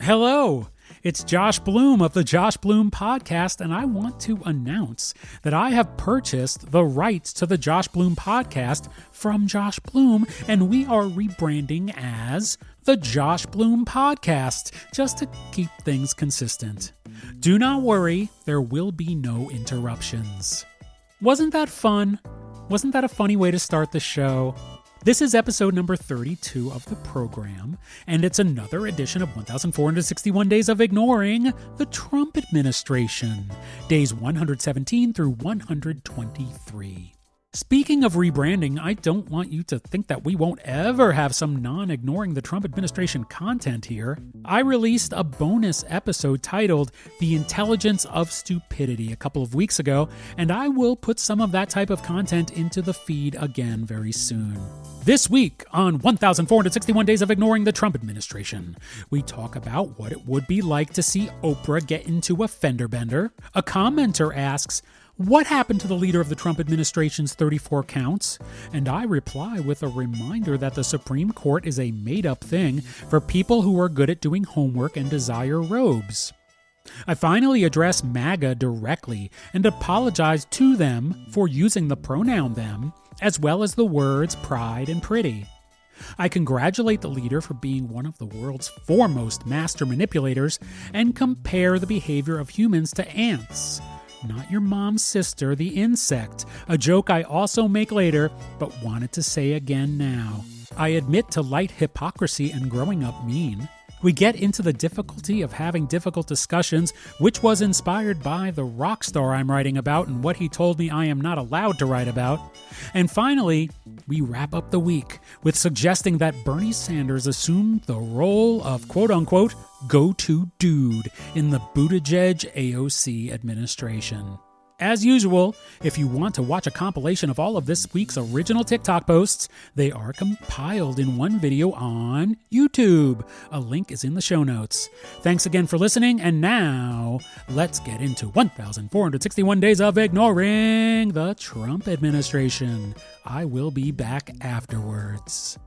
Hello, it's Josh Bloom of the Josh Bloom Podcast, and I want to announce that I have purchased the rights to the Josh Bloom Podcast from Josh Bloom, and we are rebranding as the Josh Bloom Podcast, just to keep things consistent. Do not worry, there will be no interruptions. Wasn't that fun? Wasn't that a funny way to start the show? This is episode number 32 of the program, and it's another edition of 1,461 Days of Ignoring the Trump Administration, days 117 through 123. Speaking of rebranding, I don't want you to think that we won't ever have some non-ignoring the Trump administration content here. I released a bonus episode titled The Intelligence of Stupidity a couple of weeks ago, and I will put some of that type of content into the feed again very soon. This week on 1,461 Days of Ignoring the Trump Administration, we talk about what it would be like to see Oprah get into a fender bender. A commenter asks, what happened to the leader of the Trump administration's 34 counts? And I reply with a reminder that the Supreme Court is a made-up thing for people who are good at doing homework and desire robes. I finally address MAGA directly and apologize to them for using the pronoun them, as well as the words pride and pretty. I congratulate the leader for being one of the world's foremost master manipulators and compare the behavior of humans to ants. Not your mom's sister, the insect, a joke I also make later, but wanted to say again now. I admit to light hypocrisy and growing up mean. We get into the difficulty of having difficult discussions, which was inspired by the rock star I'm writing about and what he told me I am not allowed to write about. And finally, we wrap up the week with suggesting that Bernie Sanders assumed the role of quote-unquote go-to dude in the Buttigieg-AOC administration. As usual, if you want to watch a compilation of all of this week's original TikTok posts, they are compiled in one video on YouTube. A link is in the show notes. Thanks again for listening, and now let's get into 1,461 Days of Ignoring the Trump Administration. I will be back afterwards.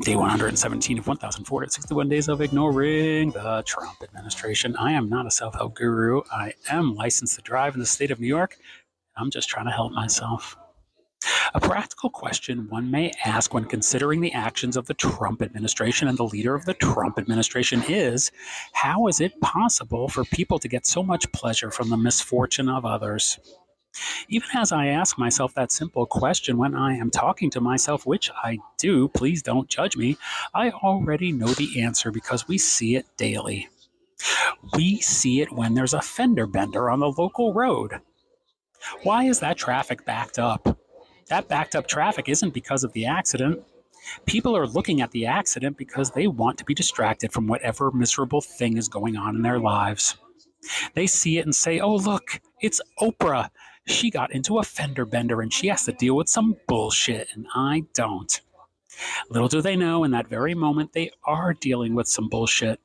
Day 117 of 1,461 Days of Ignoring the Trump Administration. I am not a self-help guru. I am licensed to drive in the state of New York. I'm just trying to help myself. A practical question one may ask when considering the actions of the Trump administration and the leader of the Trump administration is, how is it possible for people to get so much pleasure from the misfortune of others? Even as I ask myself that simple question when I am talking to myself, which I do, please don't judge me, I already know the answer because we see it daily. We see it when there's a fender bender on the local road. Why is that traffic backed up? That backed up traffic isn't because of the accident. People are looking at the accident because they want to be distracted from whatever miserable thing is going on in their lives. They see it and say, oh, look, it's Oprah. She got into a fender bender and she has to deal with some bullshit, and I don't. Little do they know, in that very moment, they are dealing with some bullshit.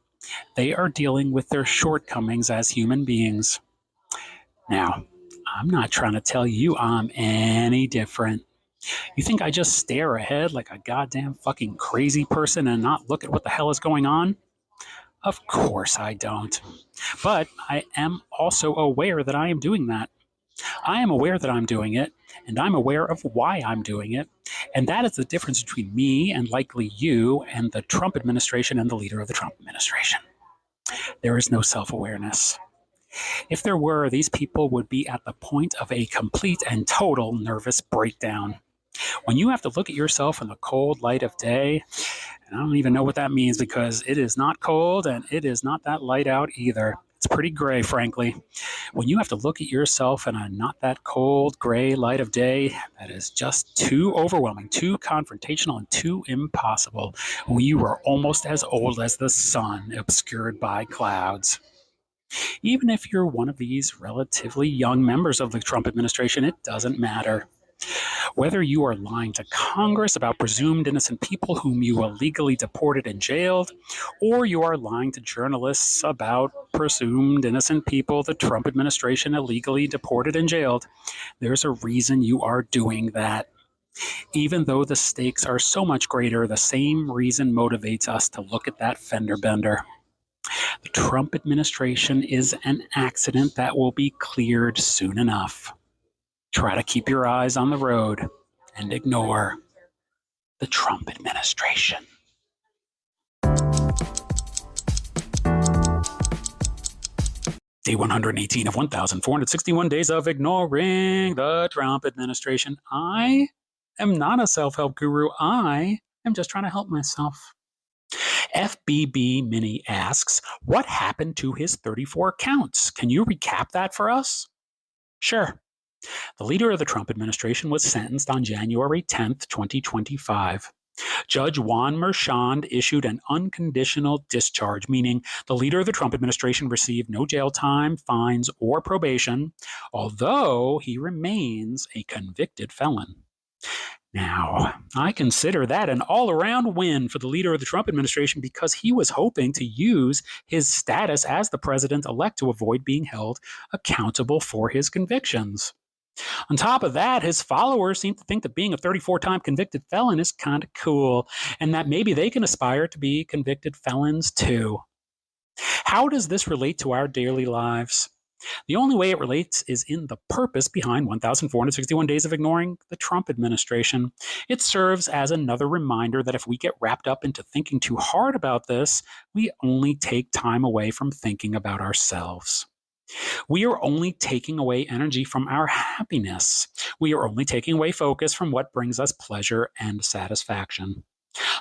They are dealing with their shortcomings as human beings. Now, I'm not trying to tell you I'm any different. You think I just stare ahead like a goddamn fucking crazy person and not look at what the hell is going on? Of course I don't. But I am also aware that I am doing that. I am aware that I'm doing it, and I'm aware of why I'm doing it, and that is the difference between me and likely you and the Trump administration and the leader of the Trump administration. There is no self-awareness. If there were, these people would be at the point of a complete and total nervous breakdown. When you have to look at yourself in the cold light of day, and I don't even know what that means because it is not cold and it is not that light out either. It's pretty gray, frankly. When you have to look at yourself in a not that cold, gray light of day, that is just too overwhelming, too confrontational, and too impossible. When you are almost as old as the sun, obscured by clouds. Even if you're one of these relatively young members of the Trump administration, it doesn't matter. Whether you are lying to Congress about presumed innocent people whom you illegally deported and jailed, or you are lying to journalists about presumed innocent people the Trump administration illegally deported and jailed, there's a reason you are doing that. Even though the stakes are so much greater, the same reason motivates us to look at that fender bender. The Trump administration is an accident that will be cleared soon enough. Try to keep your eyes on the road and ignore the Trump administration. Day 118 of 1,461 days of ignoring the Trump administration. I am not a self-help guru. I am just trying to help myself. FBB Mini asks, what happened to his 34 counts? Can you recap that for us? Sure. The leader of the Trump administration was sentenced on January 10th, 2025. Judge Juan Merchand issued an unconditional discharge, meaning the leader of the Trump administration received no jail time, fines, or probation, although he remains a convicted felon. Now, I consider that an all-around win for the leader of the Trump administration because he was hoping to use his status as the president-elect to avoid being held accountable for his convictions. On top of that, his followers seem to think that being a 34-time convicted felon is kind of cool, and that maybe they can aspire to be convicted felons too. How does this relate to our daily lives? The only way it relates is in the purpose behind 1,461 days of ignoring the Trump administration. It serves as another reminder that if we get wrapped up into thinking too hard about this, we only take time away from thinking about ourselves. We are only taking away energy from our happiness. We are only taking away focus from what brings us pleasure and satisfaction.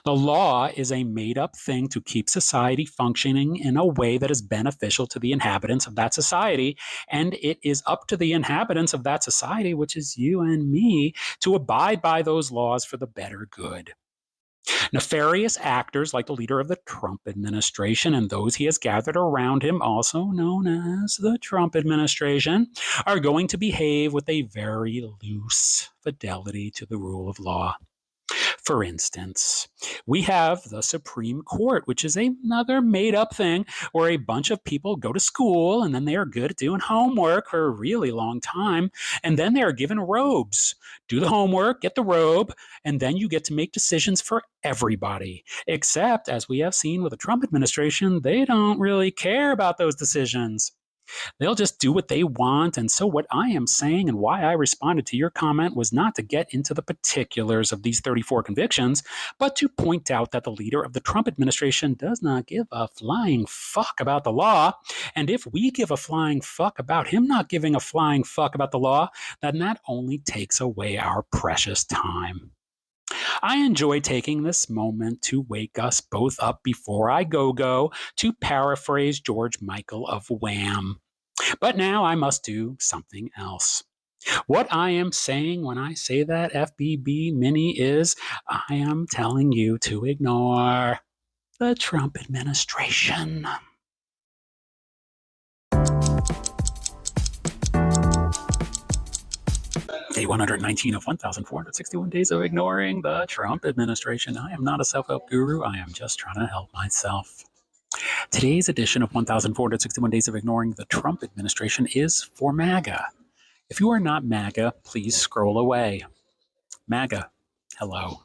The law is a made-up thing to keep society functioning in a way that is beneficial to the inhabitants of that society, and it is up to the inhabitants of that society, which is you and me, to abide by those laws for the better good. Nefarious actors like the leader of the Trump administration and those he has gathered around him, also known as the Trump administration, are going to behave with a very loose fidelity to the rule of law. For instance, we have the Supreme Court, which is another made-up thing where a bunch of people go to school and then they are good at doing homework for a really long time, and then they are given robes. Do the homework, get the robe, and then you get to make decisions for everybody. Except, as we have seen with the Trump administration, they don't really care about those decisions. They'll just do what they want. And so what I am saying and why I responded to your comment was not to get into the particulars of these 34 convictions, but to point out that the leader of the Trump administration does not give a flying fuck about the law. And if we give a flying fuck about him not giving a flying fuck about the law, then that only takes away our precious time. I enjoy taking this moment to wake us both up before I go, to paraphrase George Michael of Wham. But now I must do something else. What I am saying when I say that, FBB Mini, is I am telling you to ignore the Trump administration. Day 119 of 1,461 days of ignoring the Trump administration. I am not a self-help guru. I am just trying to help myself. Today's edition of 1,461 days of ignoring the Trump administration is for MAGA. If you are not MAGA, please scroll away. MAGA, hello.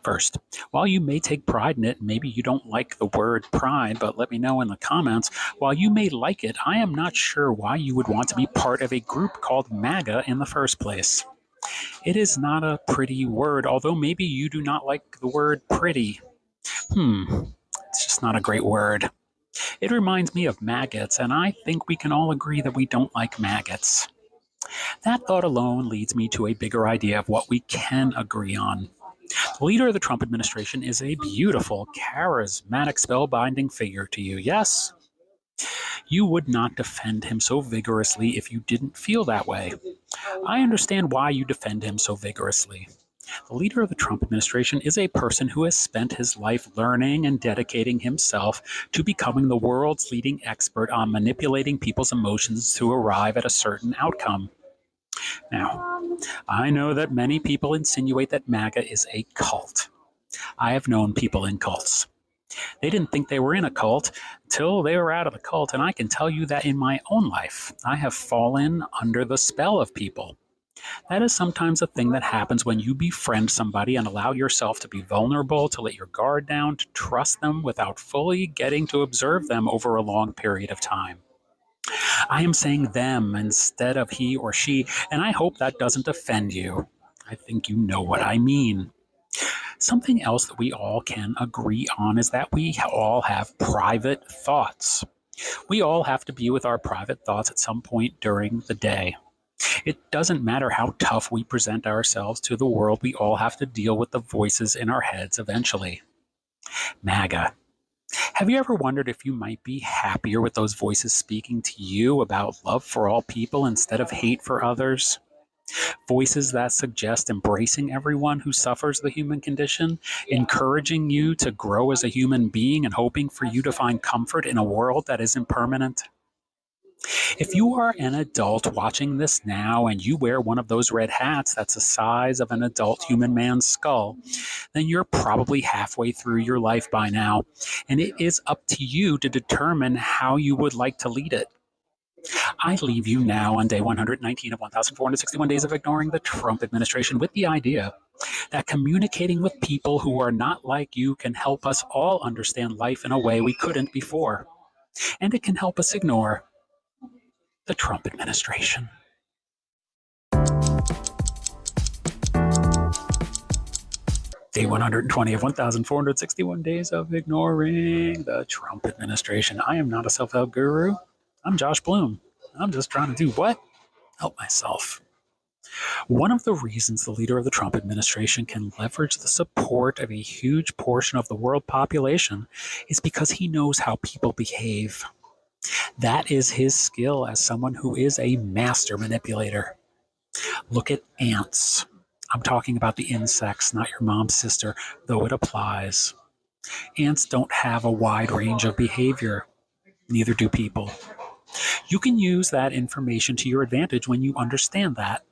First, while you may take pride in it, maybe you don't like the word pride, but let me know in the comments. While you may like it, I am not sure why you would want to be part of a group called MAGA in the first place. It is not a pretty word, although maybe you do not like the word pretty. It's just not a great word. It reminds me of maggots, and I think we can all agree that we don't like maggots. That thought alone leads me to a bigger idea of what we can agree on. The leader of the Trump administration is a beautiful, charismatic, spellbinding figure to you, yes? You would not defend him so vigorously if you didn't feel that way. I understand why you defend him so vigorously. The leader of the Trump administration is a person who has spent his life learning and dedicating himself to becoming the world's leading expert on manipulating people's emotions to arrive at a certain outcome. Now, I know that many people insinuate that MAGA is a cult. I have known people in cults. They didn't think they were in a cult until they were out of the cult, and I can tell you that in my own life, I have fallen under the spell of people. That is sometimes a thing that happens when you befriend somebody and allow yourself to be vulnerable, to let your guard down, to trust them without fully getting to observe them over a long period of time. I am saying them instead of he or she, and I hope that doesn't offend you. I think you know what I mean. Something else that we all can agree on is that we all have private thoughts. We all have to be with our private thoughts at some point during the day. It doesn't matter how tough we present ourselves to the world, we all have to deal with the voices in our heads eventually. MAGA. Have you ever wondered if you might be happier with those voices speaking to you about love for all people instead of hate for others? Voices that suggest embracing everyone who suffers the human condition, encouraging you to grow as a human being and hoping for you to find comfort in a world that is impermanent? If you are an adult watching this now and you wear one of those red hats that's the size of an adult human man's skull, then you're probably halfway through your life by now, and it is up to you to determine how you would like to lead it. I leave you now on day 119 of 1,461 days of ignoring the Trump administration with the idea that communicating with people who are not like you can help us all understand life in a way we couldn't before. And it can help us ignore the Trump administration. Day 120 of 1,461 days of ignoring the Trump administration. I am not a self-help guru. I'm Josh Bloom. I'm just trying to do what? Help myself. One of the reasons the leader of the Trump administration can leverage the support of a huge portion of the world population is because he knows how people behave. That is his skill as someone who is a master manipulator. Look at ants. I'm talking about the insects, not your mom's sister, though it applies. Ants don't have a wide range of behavior. Neither do people. You can use that information to your advantage when you understand that.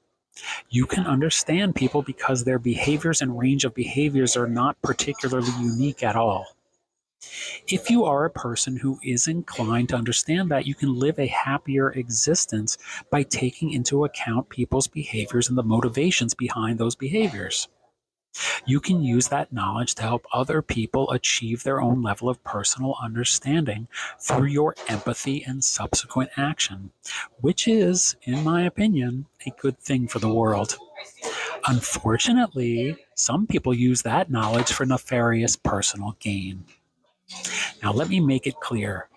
You can understand people because their behaviors and range of behaviors are not particularly unique at all. If you are a person who is inclined to understand that, you can live a happier existence by taking into account people's behaviors and the motivations behind those behaviors. You can use that knowledge to help other people achieve their own level of personal understanding through your empathy and subsequent action, which is, in my opinion, a good thing for the world. Unfortunately, some people use that knowledge for nefarious personal gain. Now, let me make it clear.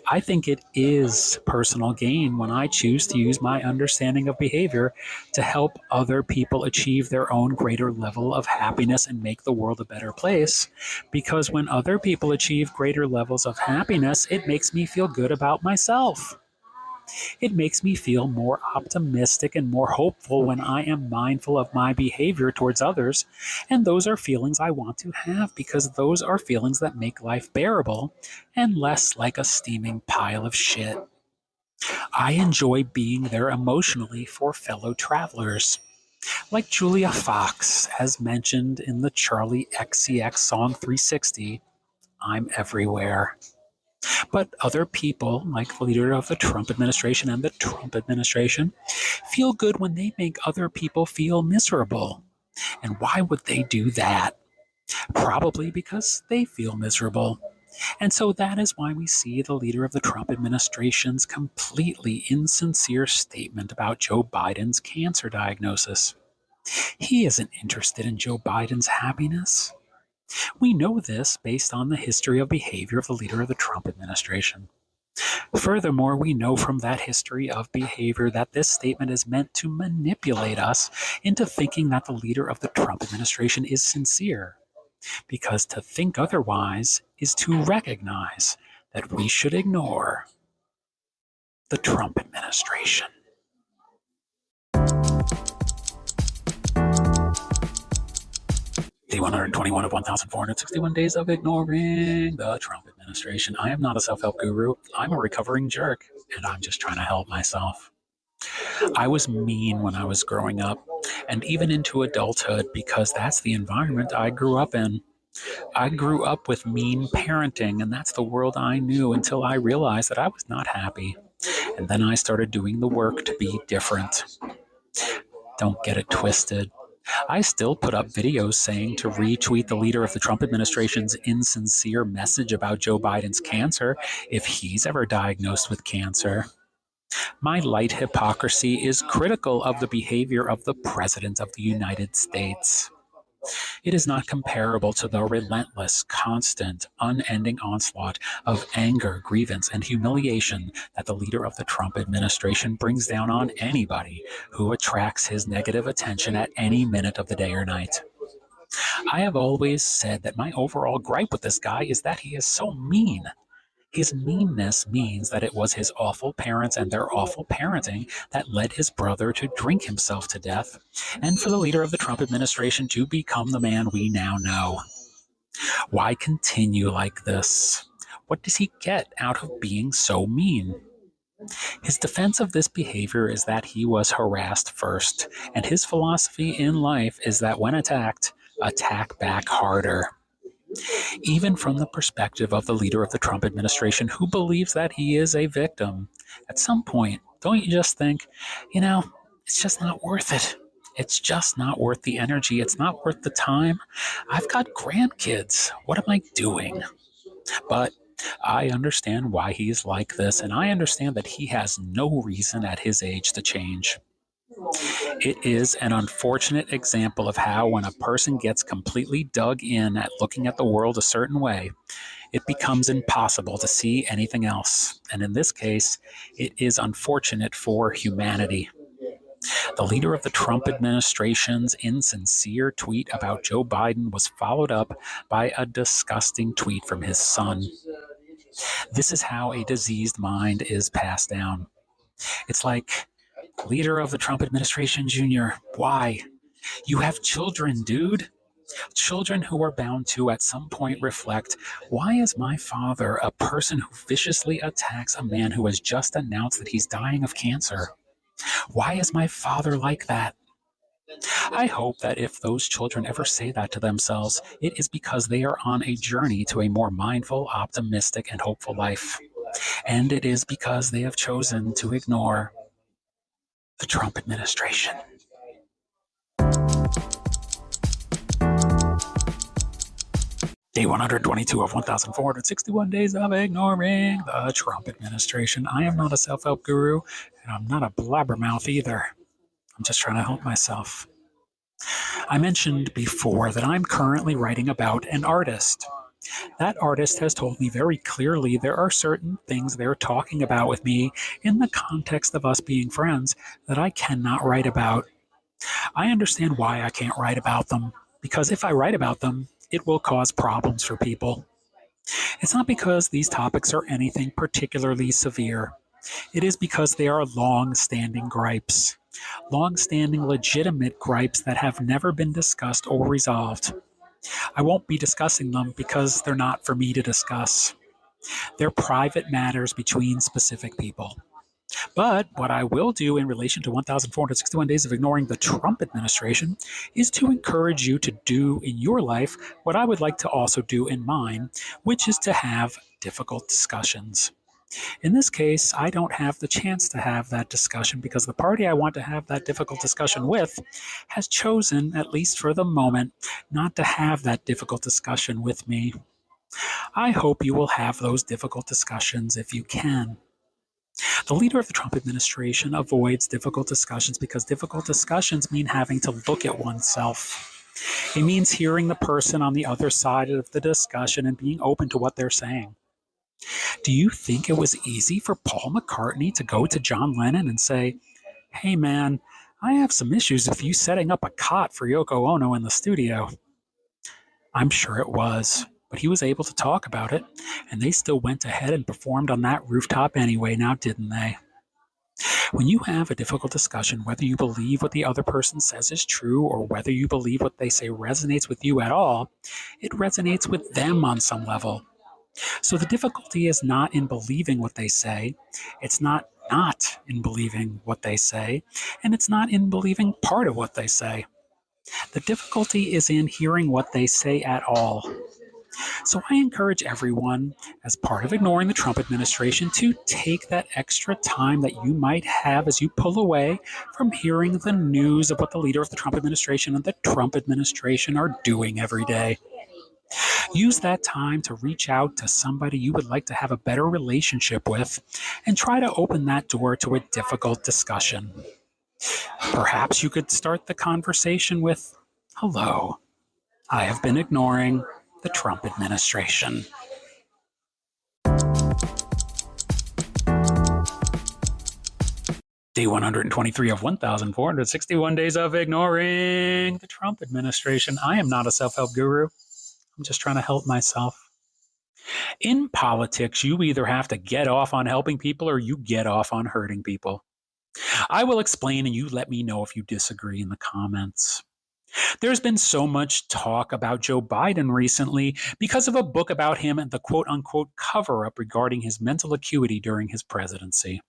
I think it is personal gain when I choose to use my understanding of behavior to help other people achieve their own greater level of happiness and make the world a better place. Because when other people achieve greater levels of happiness, it makes me feel good about myself. It makes me feel more optimistic and more hopeful when I am mindful of my behavior towards others, and those are feelings I want to have because those are feelings that make life bearable and less like a steaming pile of shit. I enjoy being there emotionally for fellow travelers. Like Julia Fox, as mentioned in the Charlie XCX song 360, I'm everywhere. But other people, like the leader of the Trump administration and the Trump administration, feel good when they make other people feel miserable. And why would they do that? Probably because they feel miserable. And so that is why we see the leader of the Trump administration's completely insincere statement about Joe Biden's cancer diagnosis. He isn't interested in Joe Biden's happiness. We know this based on the history of behavior of the leader of the Trump administration. Furthermore, we know from that history of behavior that this statement is meant to manipulate us into thinking that the leader of the Trump administration is sincere, because to think otherwise is to recognize that we should ignore the Trump administration. Day 121 of 1,461 days of ignoring the Trump administration. I am not a self-help guru. I'm a recovering jerk, and I'm just trying to help myself. I was mean when I was growing up, and even into adulthood, because that's the environment I grew up in. I grew up with mean parenting, and that's the world I knew until I realized that I was not happy. And then I started doing the work to be different. Don't get it twisted. I still put up videos saying to retweet the leader of the Trump administration's insincere message about Joe Biden's cancer if he's ever diagnosed with cancer. My light hypocrisy is critical of the behavior of the President of the United States. It is not comparable to the relentless, constant, unending onslaught of anger, grievance, and humiliation that the leader of the Trump administration brings down on anybody who attracts his negative attention at any minute of the day or night. I have always said that my overall gripe with this guy is that he is so mean. His meanness means that it was his awful parents and their awful parenting that led his brother to drink himself to death, and for the leader of the Trump administration to become the man we now know. Why continue like this? What does he get out of being so mean? His defense of this behavior is that he was harassed first, and his philosophy in life is that when attacked, attack back harder. Even from the perspective of the leader of the Trump administration who believes that he is a victim, at some point, don't you just think, it's just not worth it. It's just not worth the energy. It's not worth the time. I've got grandkids. What am I doing? But I understand why he's like this, and I understand that he has no reason at his age to change. It is an unfortunate example of how when a person gets completely dug in at looking at the world a certain way, it becomes impossible to see anything else. And in this case, it is unfortunate for humanity. The leader of the Trump administration's insincere tweet about Joe Biden was followed up by a disgusting tweet from his son. This is how a diseased mind is passed down. It's like, leader of the Trump administration, Jr., why? You have children, dude. Children who are bound to, at some point, reflect, why is my father a person who viciously attacks a man who has just announced that he's dying of cancer? Why is my father like that? I hope that if those children ever say that to themselves, it is because they are on a journey to a more mindful, optimistic, and hopeful life. And it is because they have chosen to ignore the Trump administration. Day 122 of 1,461 days of ignoring the Trump administration. I am not a self-help guru, and I'm not a blabbermouth either. I'm just trying to help myself. I mentioned before that I'm currently writing about an artist. That artist has told me very clearly there are certain things they're talking about with me in the context of us being friends that I cannot write about. I understand why I can't write about them, because if I write about them, it will cause problems for people. It's not because these topics are anything particularly severe. It is because they are long-standing gripes. Long-standing legitimate gripes that have never been discussed or resolved. I won't be discussing them because they're not for me to discuss. They're private matters between specific people. But what I will do in relation to 1,461 days of ignoring the Trump administration is to encourage you to do in your life what I would like to also do in mine, which is to have difficult discussions. In this case, I don't have the chance to have that discussion because the party I want to have that difficult discussion with has chosen, at least for the moment, not to have that difficult discussion with me. I hope you will have those difficult discussions if you can. The leader of the Trump administration avoids difficult discussions because difficult discussions mean having to look at oneself. It means hearing the person on the other side of the discussion and being open to what they're saying. Do you think it was easy for Paul McCartney to go to John Lennon and say, hey man, I have some issues with you setting up a cot for Yoko Ono in the studio? I'm sure it was, but he was able to talk about it, and they still went ahead and performed on that rooftop anyway, now didn't they? When you have a difficult discussion, whether you believe what the other person says is true or whether you believe what they say resonates with you at all, it resonates with them on some level. So the difficulty is not in believing what they say, it's not in believing what they say, and it's not in believing part of what they say. The difficulty is in hearing what they say at all. So I encourage everyone, as part of ignoring the Trump administration, to take that extra time that you might have as you pull away from hearing the news of what the leader of the Trump administration and the Trump administration are doing every day. Use that time to reach out to somebody you would like to have a better relationship with and try to open that door to a difficult discussion. Perhaps you could start the conversation with, "Hello, I have been ignoring the Trump administration." Day 123 of 1,461 days of ignoring the Trump administration. I am not a self-help guru. I'm just trying to help myself. In politics, you either have to get off on helping people or you get off on hurting people. I will explain and you let me know if you disagree in the comments. There's been so much talk about Joe Biden recently because of a book about him and the quote-unquote cover-up regarding his mental acuity during his presidency.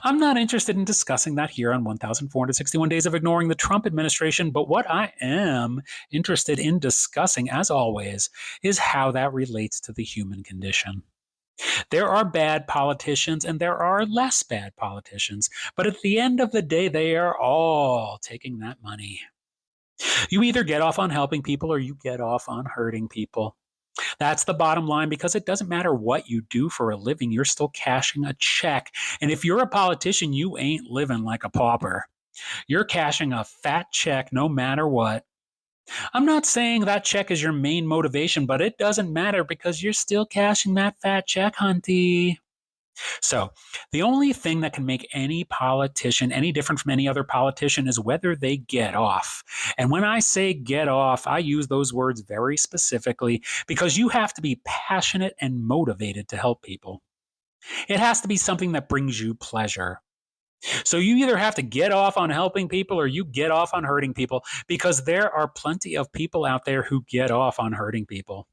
I'm not interested in discussing that here on 1,461 Days of Ignoring the Trump Administration, but what I am interested in discussing, as always, is how that relates to the human condition. There are bad politicians and there are less bad politicians, but at the end of the day, they are all taking that money. You either get off on helping people or you get off on hurting people. That's the bottom line, because it doesn't matter what you do for a living, you're still cashing a check. And if you're a politician, you ain't living like a pauper. You're cashing a fat check no matter what. I'm not saying that check is your main motivation, but it doesn't matter because you're still cashing that fat check, hunty. So the only thing that can make any politician any different from any other politician is whether they get off. And when I say get off, I use those words very specifically because you have to be passionate and motivated to help people. It has to be something that brings you pleasure. So you either have to get off on helping people or you get off on hurting people, because there are plenty of people out there who get off on hurting people.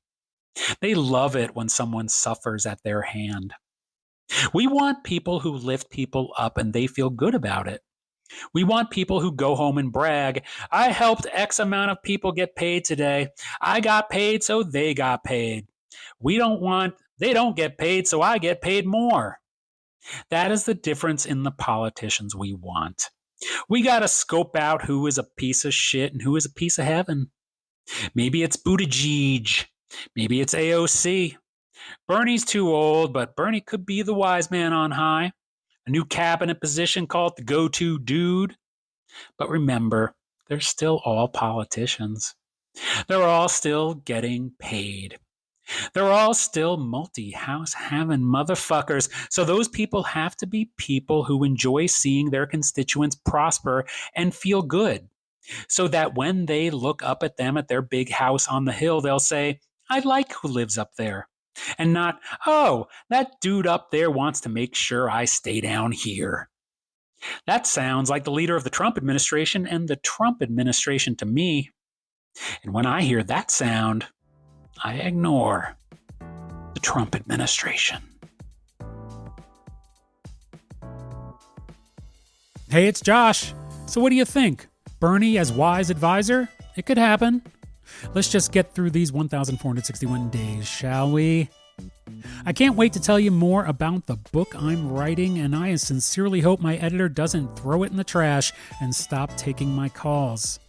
They love it when someone suffers at their hand. We want people who lift people up and they feel good about it. We want people who go home and brag, "I helped X amount of people get paid today. I got paid, so they got paid. They don't get paid, so I get paid more." That is the difference in the politicians we want. We got to scope out who is a piece of shit and who is a piece of heaven. Maybe it's Buttigieg. Maybe it's AOC. Bernie's too old, but Bernie could be the wise man on high. A new cabinet position called the go-to dude. But remember, they're still all politicians. They're all still getting paid. They're all still multi-house having motherfuckers. So those people have to be people who enjoy seeing their constituents prosper and feel good, so that when they look up at them at their big house on the hill, they'll say, "I like who lives up there." And not, "Oh, that dude up there wants to make sure I stay down here." That sounds like the leader of the Trump administration and the Trump administration to me. And when I hear that sound, I ignore the Trump administration. Hey, it's Josh. So what do you think? Bernie as wise advisor? It could happen. Let's just get through these 1,461 days, shall we? I can't wait to tell you more about the book I'm writing, and I sincerely hope my editor doesn't throw it in the trash and stop taking my calls.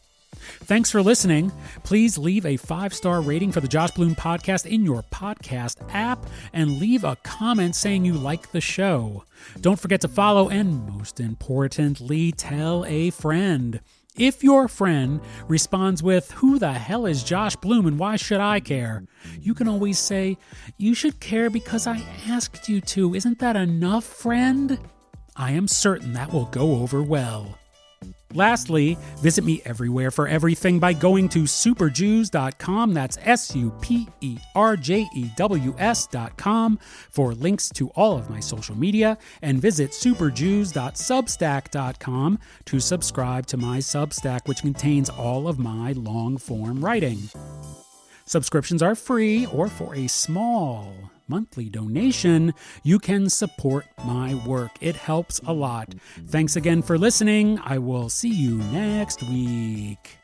Thanks for listening. Please leave a 5-star rating for the Josh Bloom podcast in your podcast app and leave a comment saying you like the show. Don't forget to follow and, most importantly, tell a friend. If your friend responds with, "Who the hell is Josh Bloom and why should I care?" you can always say, "You should care because I asked you to. Isn't that enough, friend?" I am certain that will go over well. Lastly, visit me everywhere for everything by going to superjews.com. That's superjews.com for links to all of my social media, and visit superjews.substack.com to subscribe to my Substack, which contains all of my long-form writing. Subscriptions are free, or for a small monthly donation, you can support my work. It helps a lot. Thanks again for listening. I will see you next week.